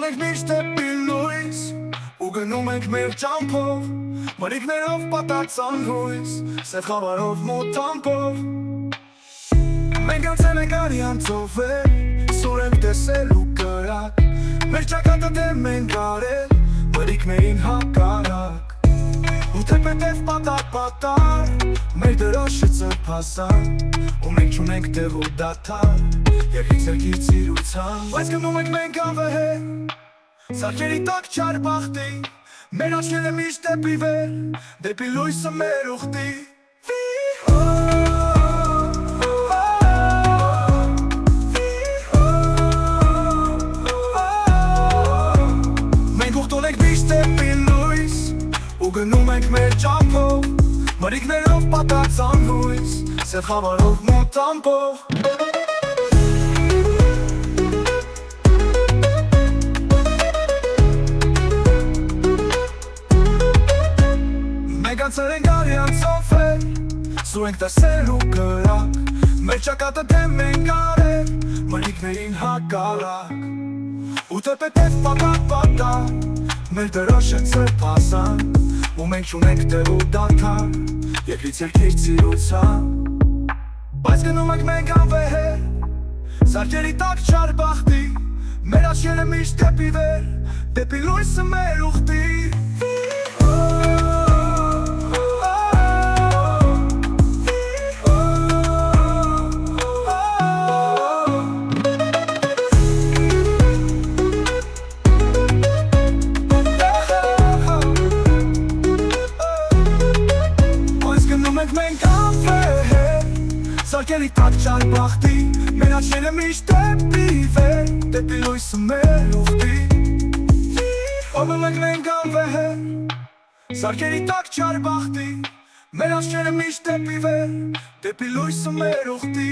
ենք միշտ դեպի լույս ու գնում ենք մեր ճամփով, մրրիկներով պատած անհույս, սև խավարով մութ ամպով։ Մենք անցել ենք արյանցով սուր ենք տեսել ու կրակ, մեր ճակատը դեմ ենք արել, մրրիկներին հակառակ։ Ու թեպետև պատար, մեր դրոշը ծրփասան, ու մենք չունենք տեղ ու դադար, երկրից երկիր ծիրուցան։ Բայց գնում ենք մենք անվեհեր, սարքերի տակ չար բախտի, մեր աչքերը միշտ դեպի վեր, դեպի լույսը մեր ուխտի։ Մենք ուխտում ենք միշտ դեպի լույս ու գնում ենք մեր ճամփով, մրրիկներով պատած անհույս, սև խավարով մութ ամպով։ Մենք անցել ենք արյանցով սուր ենք տեսել ու կրակ, մեր ճակատը դեմ ենք արել, մրրիկներին հակառակ։ Ու թեպետև պատար, մեր դրոշը ծրփասան, ու մենք չունենք տեղ ու դադար, երկրից երկիր ծիրուցան։ Բայց գնում ենք մենք անվեհեր, սարքերի տակ չար բախտի, մեր աչքերը միշտ դեպի վեր, դեպի լույսը մեր ուխտի։ Մենք անվեհեր, սարքերի տակ չար բախտի, մեր աչքերը միշտ դեպի վեր, դեպի լույսը մեր ուխտի։ Գնում ենք մենք անվեհեր, սարքերի տակ չար բախտի, մեր աչքերը միշտ դեպի վեր, դեպի լույսը մեր ուխտի։